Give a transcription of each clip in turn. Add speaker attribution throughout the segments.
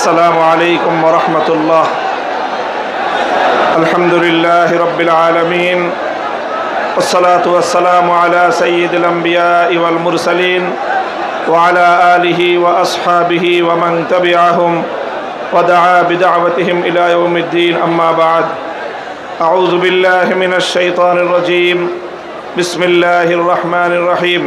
Speaker 1: السلام عليكم ورحمة الله. الحمد لله رب العالمين والصلاة والسلام على سيد الأنبياء والمرسلين وعلى آله وأصحابه ومن تبعهم ودعا بدعوتهم إلى يوم الدين. أما بعد، أعوذ بالله من الشيطان الرجيم. بسم الله الرحمن الرحيم.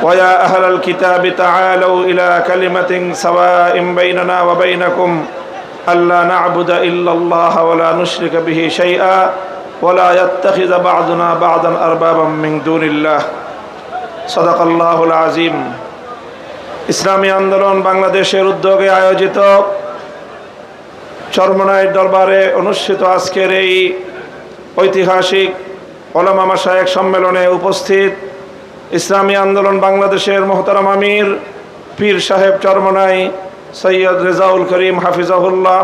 Speaker 1: ويا أهل الكتاب تعالوا إلى كلمة سواء بيننا وبينكم ألا نعبد إلا الله ولا نشرك به شيئا ولا يتخذ بعضنا بعضا أربابا من دون الله. صدق الله العظيم. ইসলামী আন্দোলন বাংলাদেশের উদ্যোগে আয়োজিত চরমনাই দরবারে অনুষ্ঠিত আজকের এই ঐতিহাসিক ওলামা মাশায়েখ সম্মেলনে উপস্থিত ইসলামী আন্দোলন বাংলাদেশের মোহতারাম আমির পীর সাহেব চরমনাই সৈয়দ রেজাউল করিম হাফিজাহুল্লাহ,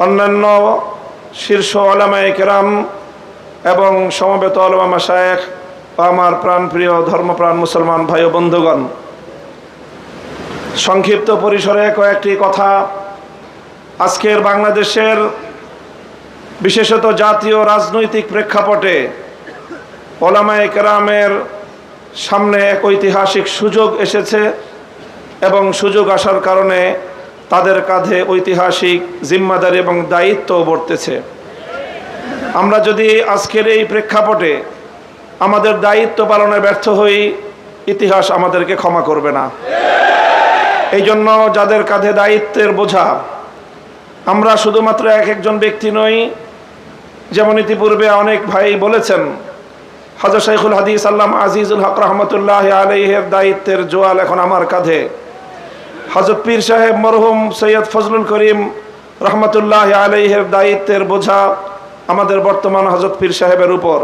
Speaker 1: অন্যান্য শীর্ষ ওলামায়ে কেরাম এবং সমবেত ওলামা মাশায়েখ ও আমার প্রাণপ্রিয় ধর্মপ্রাণ মুসলমান ভাই ও বন্ধুগণ, সংক্ষিপ্ত পরিসরে কয়েকটি কথা আজকের বাংলাদেশের বিশেষত জাতীয় রাজনৈতিক প্রেক্ষাপটে ওলামায়ে কেরামের সামনে এক ঐতিহাসিক সুযোগ এসেছে এবং সুযোগ আসার কারণে তাদের কাঁধে ঐতিহাসিক জিম্মাদারি এবং দায়িত্ব বর্তেছে। আমরা যদি আজকের এই প্রেক্ষাপটে আমাদের দায়িত্ব পালনে ব্যর্থ হই, ইতিহাস আমাদেরকে ক্ষমা করবে না। এই জন্য যাদের কাঁধে দায়িত্বের বোঝা, আমরা শুধুমাত্র একজন ব্যক্তি নই। যেমন ইতিপূর্বে অনেক ভাই বলেছেন, হযরত শাইখুল হাদিস আল্লামা আজিজুল হক রহমতুল্লাহ আলাইহির দায়িত্বের জোয়াল এখন আমার কাঁধে। হযরত পীর সাহেব মরহুম সৈয়দ ফজলুল করিম রহমতুল্লাহ আলাইহির দায়িত্বের বোঝা আমাদের বর্তমান হযরত পীর সাহেবের উপর।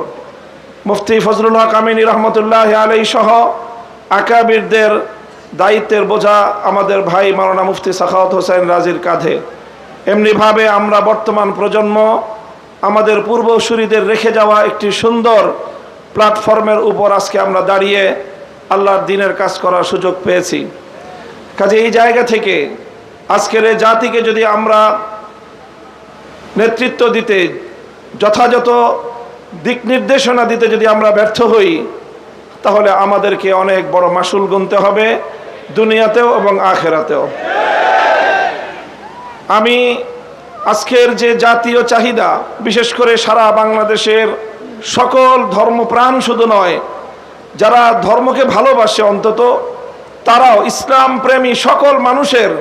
Speaker 1: মুফতি ফজলুল হক আমিনী রহমতুল্লাহ আলাইহি সহ আকাবিরদের দায়িত্বের বোঝা আমাদের ভাই মাওলানা মুফতি সাখাওয়াত হোসেন রাজির কাঁধে। এমনিভাবে আমরা বর্তমান প্রজন্ম আমাদের পূর্বসূরীদের রেখে যাওয়া একটি সুন্দর প্ল্যাটফর্মের উপর আজকে আমরা দাঁড়িয়ে আল্লাহর দ্বীনের কাজ করার সুযোগ পেয়েছি। কাজে এই জায়গা থেকে আজকের এই জাতিকে যদি আমরা নেতৃত্ব দিতে, যথাযথ দিক নির্দেশনা দিতে যদি আমরা ব্যর্থ হই, তাহলে আমাদেরকে অনেক বড় মাসুল গুনতে হবে, দুনিয়াতেও এবং আখিরাতেও। আমি আজকের যে জাতীয় চাহিদা, বিশেষ করে সারা বাংলাদেশের সকল ধর্মপ্রাণ শুধু নয়, যারা ধর্মকে ভালোবাসে অন্তত তারাও, ইসলাম প্রেমী সকল মানুষের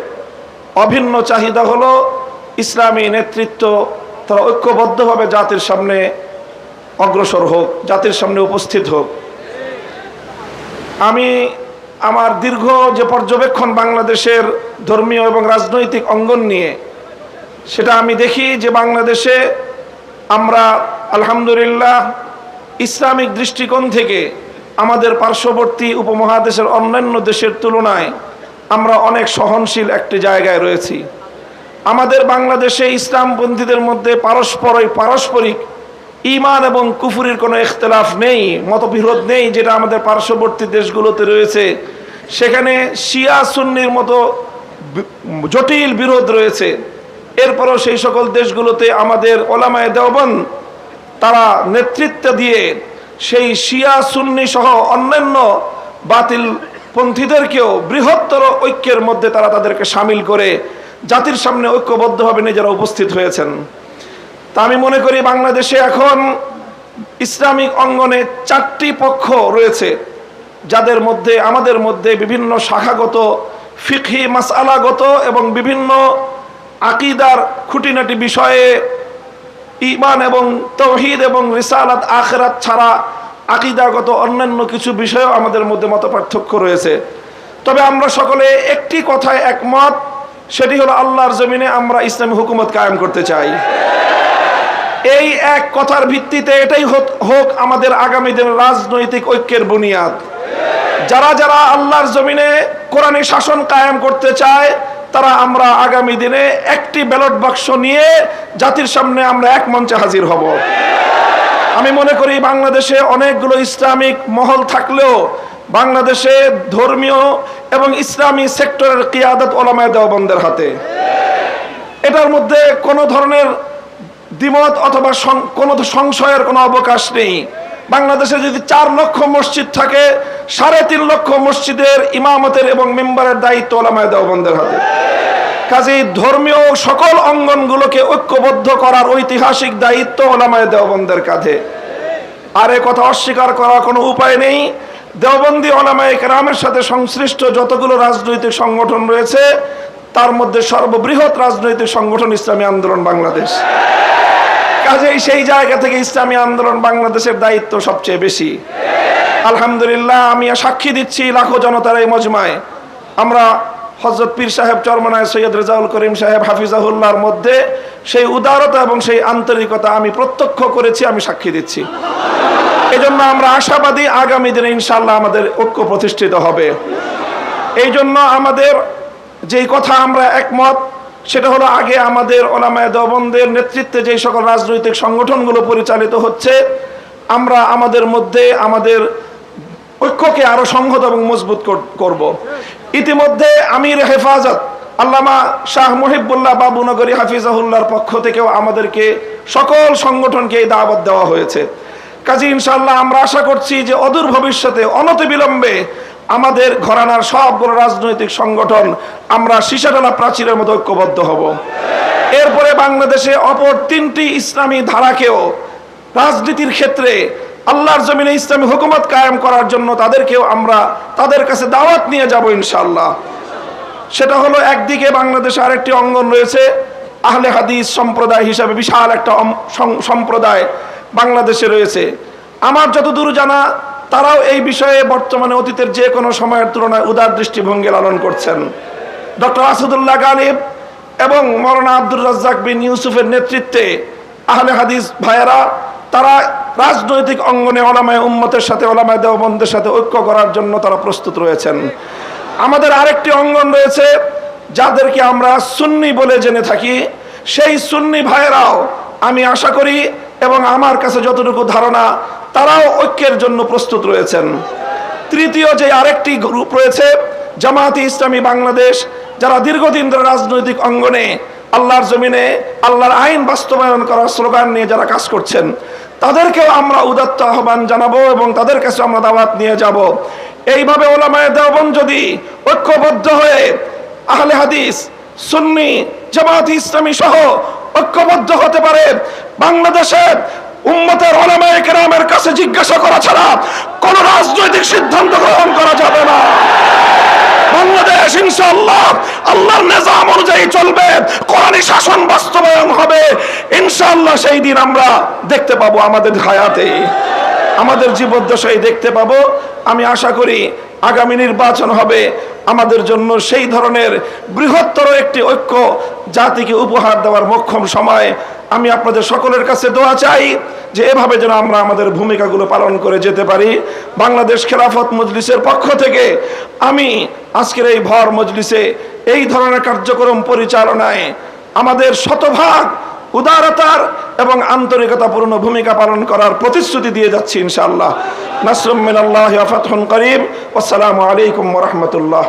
Speaker 1: অভিন্ন চাহিদা হলো ইসলামী নেতৃত্ব তারা ঐক্যবদ্ধভাবে জাতির সামনে অগ্রসর হোক, জাতির সামনে উপস্থিত হোক। আমি আমার দীর্ঘ যে পর্যবেক্ষণ বাংলাদেশের ধর্মীয় এবং রাজনৈতিক অঙ্গন নিয়ে, সেটা আমি দেখি যে বাংলাদেশে আমরা আলহামদুলিল্লাহ ইসলামিক দৃষ্টিকোণ থেকে আমাদের পার্শ্ববর্তী উপমহাদেশের অন্যান্য দেশের তুলনায় আমরা অনেক সহনশীল একটি জায়গায় রয়েছি। আমাদের বাংলাদেশে ইসলামপন্থীদের মধ্যে পারস্পরিক ঈমান এবং কুফরির কোনো ইখতিলাফ নেই, মতবিরোধ নেই, যেটা আমাদের পার্শ্ববর্তী দেশগুলোতে রয়েছে। সেখানে শিয়া সুন্নির মতো জটিল বিরোধ রয়েছে। এরপরও সেই সকল দেশগুলোতে আমাদের ওলামায়ে দেওবন্দ তারা নেতৃত্ব দিয়ে সেই শিয়া সুন্নি সহ অন্যান্য বাতিল পন্থীদেরকেও বৃহত্তর ঐক্যের মধ্যে তারা তাদেরকে সামিল করে জাতির সামনে ঐক্যবদ্ধভাবে নিজেরা উপস্থিত হয়েছেন। তা আমি মনে করি বাংলাদেশে এখন ইসলামিক অঙ্গনে 4টি পক্ষ রয়েছে, যাদের মধ্যে আমাদের মধ্যে বিভিন্ন শাখাগত, ফিকহি মাসআলাগত এবং বিভিন্ন আকীদার খুঁটিনাটি বিষয়ে, ঈমান এবং তাওহীদ এবং রিসালাত আখিরাত ছাড়া আকীদাগত অন্যান্য কিছু বিষয়েও আমাদের মধ্যে মতপার্থক্য রয়েছে। তবে আমরা সকলে একটি কথায় একমত, সেটি হলো আল্লাহর জমিনে আমরা ইসলামী হুকুমত কায়েম করতে চাই। এই এক কথার ভিত্তিতে এটাই হোক আমাদের আগামী দিনের রাজনৈতিক ঐক্যের বুনিয়াদ। যারা যারা আল্লাহর জমিনে কোরআনী শাসন কায়েম করতে চায়, তারা আমরা আগামী দিনে একটি ব্যালট বাক্স নিয়ে জাতির সামনে আমরা এক মঞ্চে হাজির হব। আমি মনে করি বাংলাদেশে অনেকগুলো ইসলামিক মহল থাকলেও বাংলাদেশে ধর্মীয় এবং ইসলামী সেক্টরের কিয়াদত ওলামায়ে দেওবন্দের হাতে। এটার মধ্যে কোনো ধরনের দ্বিমত অথবা কোনো সংশয়ের কোনো অবকাশ নেই। বাংলাদেশে যদি 4 লক্ষ মসজিদ থাকে, 3.5 লক্ষ মসজিদের ইমামতের এবং মেম্বারের দায়িত্ব ওলামায়ে দেওবন্দের হাতে। কাজেই ধর্মীয় সকল অঙ্গনগুলোকে ঐক্যবদ্ধ করার ঐতিহাসিক দায়িত্ব ওলামায়ে দেওবন্দের কাঁধে। আর এ কথা অস্বীকার করার কোনো উপায় নেই। দেওবন্দি ওলামায়ে কেরামের সাথে সংশ্লিষ্ট যতগুলো রাজনৈতিক সংগঠন রয়েছে, তার মধ্যে সর্ববৃহৎ রাজনৈতিক সংগঠন ইসলামী আন্দোলন বাংলাদেশ। কাজেই সেই জায়গা থেকে ইসলামী আন্দোলন বাংলাদেশের দায়িত্ব সবচেয়ে বেশি। আলহামদুলিল্লাহ, আমি সাক্ষী দিচ্ছি লাখো জনতার এই মজমায় আমরা হযরত পীর সাহেব চরমনায় সৈয়দ রেজাউল করিম সাহেব হাফিজাহুল্লাহর মধ্যে সেই উদারতা এবং সেই আন্তরিকতা আমি প্রত্যক্ষ করেছি, আমি সাক্ষী দিচ্ছি। এজন্য আমরা আশাবাদী আগামী দিনে ইনশাআল্লাহ আমাদের ঐক্য প্রতিষ্ঠিত হবে। এই জন্য আমাদের যেই কথা আমরা একমত, সেটা হলো আগে আমাদের ওলামায়ে দেওবন্দের নেতৃত্বে যেই সকল রাজনৈতিক সংগঠনগুলো পরিচালিত হচ্ছে, আমরা আমাদের মধ্যে আমাদের ঐক্যকে আরো সংহত এবং মজবুত করব। ইতিমধ্যে আমির হেফাজত আল্লামা শাহ মুহিবুল্লাহ বাবুনগরী হাফিজাহুল্লাহর পক্ষ থেকেও আমাদেরকে সকল সংগঠনকে এই দাওয়াত দেওয়া হয়েছে। কাজে ইনশাআল্লাহ আমরা আশা করছি যে অদূর ভবিষ্যতে অনতিবিলম্বে আমাদের ঘরানার সবগুলো রাজনৈতিক সংগঠন আমরা সীসাডালা প্রাচীরের মতো ঐক্যবদ্ধ হব। এরপরে বাংলাদেশে অপর 3টি ইসলামী ধারাকেও রাজনীতির ক্ষেত্রে আল্লাহর জমিনে ইসলামী হুকুমত কায়েম করার জন্য তাদেরকেও আমরা তাদের কাছে দাওয়াত নিয়ে যাব ইনশাআল্লাহ। সেটা হলো, একদিকে বাংলাদেশে আরেকটি অঙ্গন রয়েছে আহলে হাদিস সম্প্রদায় হিসাবে বিশাল একটা সম্প্রদায় বাংলাদেশে রয়েছে। আমার যতদূর জানা, তারাও এই বিষয়ে বর্তমানে অতীতের যে কোনো সময়ের তুলনায় উদার দৃষ্টিভঙ্গি লালন করছেন। ডক্টর আসাদুল্লাহ গালিব এবং মৌলানা আব্দুর রাজ্জাক বিন ইউসুফের নেতৃত্বে আহলে হাদিস ভাইয়েরা তারা রাজনৈতিক অঙ্গনে ওলামায়ে উম্মতের সাথে ওলামায়ে দেওবন্দের সাথে ঐক্য করার জন্য তারা প্রস্তুত রয়েছেন। আমাদের আরেকটি অঙ্গন রয়েছে যাদেরকে আমরা সুন্নি বলে জেনে থাকি, সেই সুন্নি ভাইয়েরাও আমি আশা করি এবং আমার কাছে যতটুকু ধারণা, তারাও ঐক্যের জন্য প্রস্তুত রয়েছেন। তৃতীয় যে আরেকটি গ্রুপ রয়েছে জামায়াতে ইসলামী বাংলাদেশ, যারা দীর্ঘদিন ধরে রাজনৈতিক অঙ্গনে আল্লাহর জমিনে আল্লাহর আইন বাস্তবায়ন করার স্লোগান নিয়ে যারা কাজ করছেন, তাদেরকেও আমরা উদাত্ত আহ্বান জানাবো এবং তাদের কাছে আমরা দাওয়াত নিয়ে যাব। এইভাবে ওলামায়ে দেওবন্দ যদি ঐক্যবদ্ধ হয়ে আহলে হাদিস, সুন্নি, জামায়াতে ইসলামী সহ ঐক্যবদ্ধ হতে পারে, বাংলাদেশের উম্মতের ওলামায়ে কেরামের কাছে জিজ্ঞাসা করা ছাড়া কোন রাজনৈতিক সিদ্ধান্ত গ্রহণ করা যাবে না। বাংলাদেশ ইনশাআল্লাহ আল্লাহর নিজাম অনুযায়ী চলবে, কোরআনী শাসন বাস্তবায়ন হবে ইনশাআল্লাহ। সেই দিন আমরা দেখতে পাবো, আমাদের হায়াতে, আমাদের জীবদ্দশায় দেখতে পাবো। আমি আশা করি আগামী নির্বাচন হবে আমাদের জন্য সেই ধরনের বৃহত্তর একটি ঐক্য জাতিকে উপহার দেওয়ার মোক্ষম সময়। আমি আপনাদের সকলের কাছে দোয়া চাই যে এভাবে যেন আমরা আমাদের ভূমিকাগুলো পালন করে যেতে পারি। বাংলাদেশ খেলাফত মজলিসের পক্ষ থেকে আমি আজকের এই ভর মজলিসে এই ধরনের কার্যক্রম পরিচালনায় আমাদের শতভাগ উদারতার এবং আন্তরিকতাপূর্ণ ভূমিকা পালন করার প্রতিশ্রুতি দিয়ে যাচ্ছি ইনশাআল্লাহ। নাসরুম মিনাল্লাহি ওয়া ফাতহুন করিম। আসসালামু আলাইকুম ওয়া রাহমাতুল্লাহ।